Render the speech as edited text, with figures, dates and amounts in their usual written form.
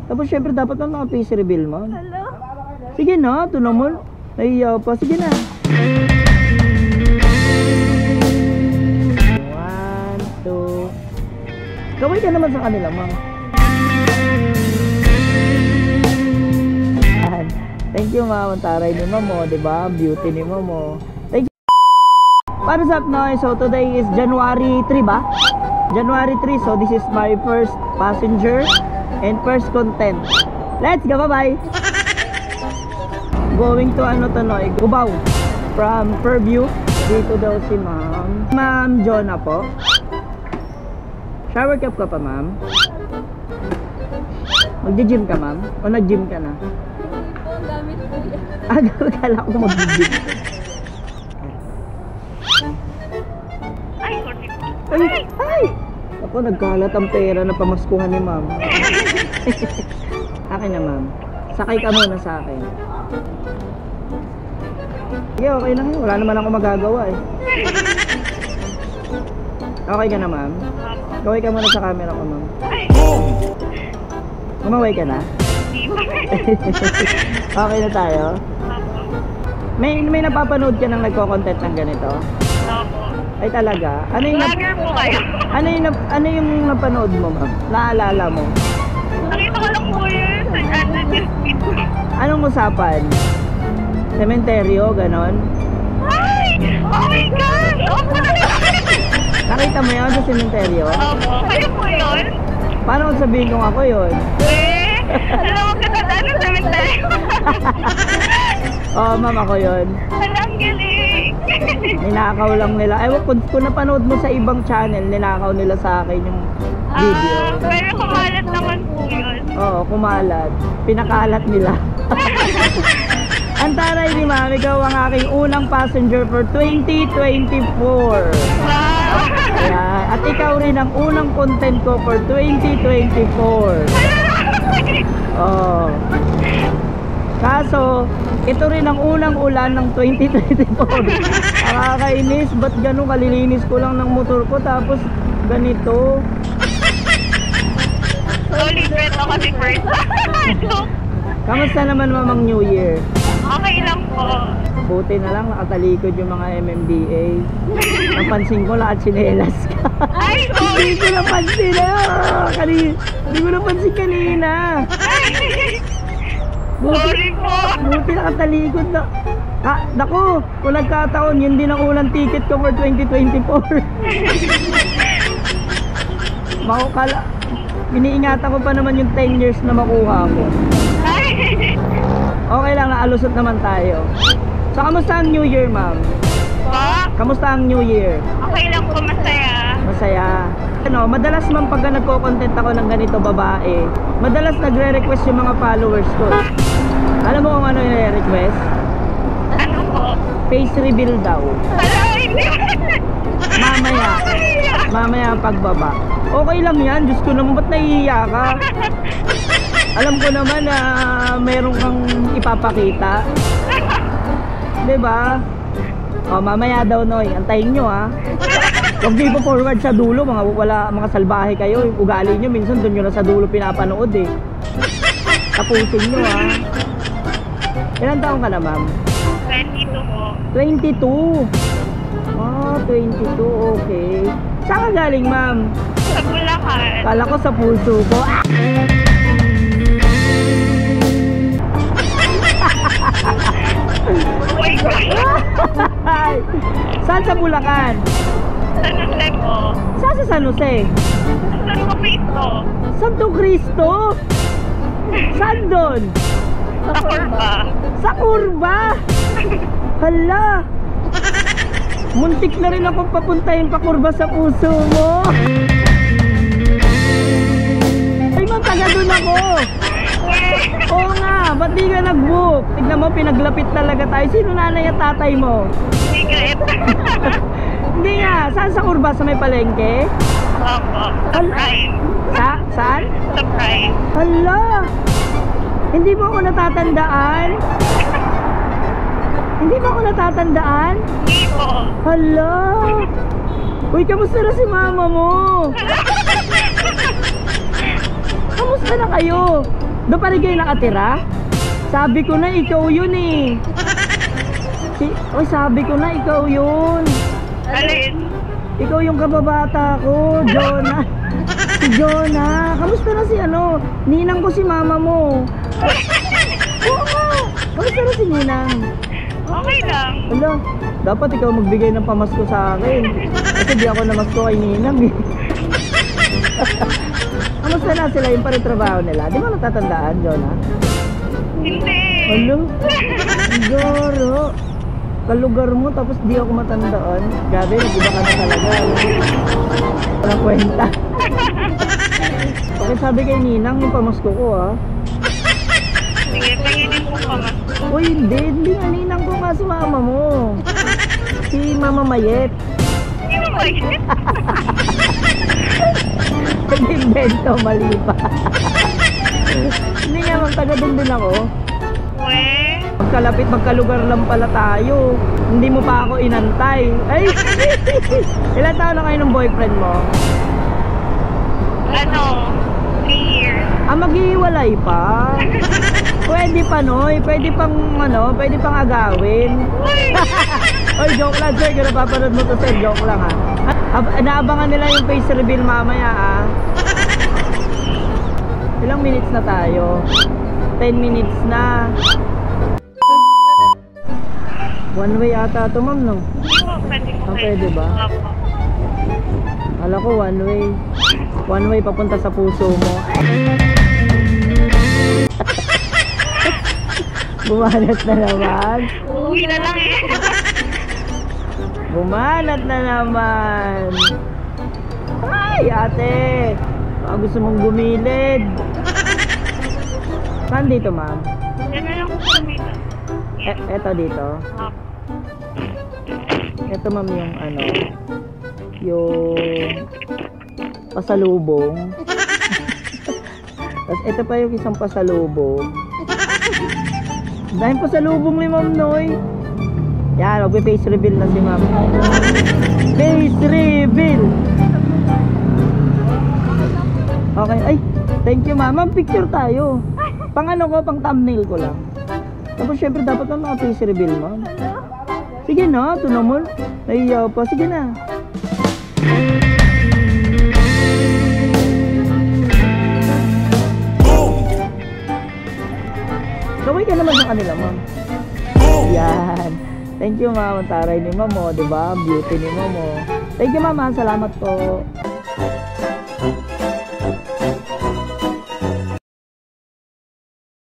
Tapos syempre dapat na naka-face reveal, ma'am. Hello? Sige na, ito naman. Nahiya pa. Sige na. 1, 2. Kaway ka naman sa kanila, ma'am. Thank you, ma'am. Ang taray ni ma'am mo, diba? Beauty ni ma'am mo. Thank you. What is up, no? So today is January 3 ba? January 3. So this is my first passenger and first content. Let's go, bye-bye. Going to ano to, no? Cubao. From Fairview. Dito daw si ma'am. Ma'am Jonah po. Shower cap ka pa, ma'am? Magdi-gym ka, ma'am? O nag-gym ka na? Kala ko mag-gym. Ay! Ako, nagkalat ang pera na pamaskuhan ni ma'am. Akin na, ma'am. Sakay ka muna sa akin. Sige, okay lang yun. Wala naman ako magagawa eh. Okay ka na, ma'am? Gawin ka muna sa camera ko, ma'am. Kumaway ka na? Okay na tayo? May napapanood ka nang nagko-content ng ganito? Opo. Ay talaga? Vlogger po kayo. Ano yung napanood mo, ma'am? Naalala mo? Nakita ko lang po yun sa news feed ko. Anong usapan? Sementeryo, ganon? Ay! Oh my gosh! Opo, Nakita mo yun sa sementeryo? Opo, kayo po yun? Paano kung sabihin kong ako yun? Alam mo katanda ng cemetery. Oo, ma'am, ako yun. Alam, galing. Ninakaw lang nila. Ewan, kung napanood mo sa ibang channel, ninakaw nila sa akin yung video. Pero kumalat naman po yun. Oo, kumalat. Pinakalat nila. Ang taray ni ma'am, ikaw ang aking unang passenger for 2024. Wow! Ayan. At ikaw rin ang unang content ko for 2024. Oh. Kaso, ito rin ang unang ulan ng 2024. Nakakainis, ba't ganun kalilinis ko lang ng motor ko tapos ganito? Solid red ako kasi first. Kamusta naman mamang New Year? Okay lang po. Buti na lang nakatalikod yung mga MMDA. Napansin ko lahat sinelas ka. Ay, sorry. Hindi ko napansin na. Hindi ko napansin kanina. Sorry po. Buti nakatalikod na. Naku, kung nagkataon, yun din ang unang ticket ko for 2024. Makukala. Iniingatan ko pa naman yung 10 years na makuha ko. Okay lang, naalusot naman tayo. So, kamusta ang New Year, ma'am? Po? Kamusta ang New Year? Okay lang po, masaya. Masaya. Ano, madalas man pagka nagko-content ako ng ganito babae, madalas nagre-request yung mga followers ko. Alam mo kung ano yung request? Ano po? Face reveal daw. Hello, hindi. Mamaya ang pagbaba. Okay lang yan, Diyos ko naman, ba't nahihiya ka? Alam ko naman na meron kang ipapakita. Diba? O, mamaya daw, Noy. Antayin nyo, ha. Huwag nyo ipo-forward sa dulo. Mga salbahe kayo. Ugali nyo, minsan doon nyo na sa dulo pinapanood, eh. Tapusin nyo, ha. Ilan taong ka na, ma'am? 22 po. 22. Oh, 22. Okay. Saan ka galing, ma'am? Sa Bulacan. Kala ko sa puso ko. Ah! Oh my God. Saan sa Bulacan? San Jose po. Saan sa San Jose? Santo Cristo. Santo Cristo? Saan doon? Sa Corba. Sa Curva? Hala! Muntik na rin akong papuntahin pa Curva sa puso mo. Ay, ma'am, taga doon ako. Oo nga, ba't di ka nag-book? Tignan mo, pinaglapit talaga tayo. Sino nanay at tatay mo? Hindi ka ito. Hindi nga, saan sa Curva? Sa may palengke? Opo. Sa Prime. Saan? Sa Prime. Hala! Hindi mo ako natatandaan? Hindi mo ako natatandaan? Hindi po. Hala! Uy, kamusta na si mama mo? Kamusta na kayo? Doon pa rin kayo nakatira? Sabi ko na ikaw yun eh. Oy, sabi ko na ikaw yun. Alin? Ikaw yung kababata ko, Jonah. Si Jonah. Kamusta na si ano? Ninang ko si mama mo. Oo nga. Kamusta na si Ninang? Okay lang. Ala, dapat ikaw magbigay ng pamasko sa akin. Kasi di ako namasko kay Ninang eh. Kamusta na sila yung paritrabaho nila? Di ba natatandaan, Jonah? Hindi. Ano? Garo. Kalugar mo tapos di ako matandaan. Grabe, nag-iba ka na talaga. Walang kwenta. Okay, sabi kay Ninang yung pamasko ko ah. Sige, panginin mo pa mas. Uy, hindi nga Ninang ko nga si mama mo. Si Mama Mayet. Sino ba yun? Nag-invento, mali pa. Hindi nga, taga doon din ako. We? Magkalapit, magkalugar lang pala tayo. Hindi mo pa ako inantay. Ay! Ilan taon na kayo ng boyfriend mo? Ano? 3 years. Ah, maghihiwalay pa? Pwede pa, Noy. Pwede pang, pwede pang agawin. Oy, joke lang, sir. Kung napapanood mo to, sir, joke lang, ha. Naabangan nila yung face reveal mamaya, ha. Ilang minutes na tayo? 10 minutes na. One way ata ito, ma'am, no? Pwede mo Ah, pwede ba? Kala ko one way. One way papunta sa puso mo. Bumanat na naman. Uwi na lang eh. Bumanat na naman. Ay, ate. Baka gusto mong gumilid. Saan dito, ma'am? Yan na lang po dito. Eto dito. Eto, ma'am, yung yung pasalubong. Tapos ito pa yung isang pasalubong. Dahil pasalubong ni Ma'am Noy. Yan, magpe-face reveal na si Ma'am. Face reveal! Okay, ay, thank you Ma'am. Ma'am, picture tayo. Pang pang thumbnail ko lang. Tapos syempre dapat na face reveal, Ma'am. Sige na, ito naman. Nahiya pa, sige na. Kaway ka naman sa kanila, Ma'am. Yan. Thank you, Ma'am. Ang taray ni Ma'am, oh, diba? Beauty ni Ma'am, oh. Thank you, Ma'am. Salamat po.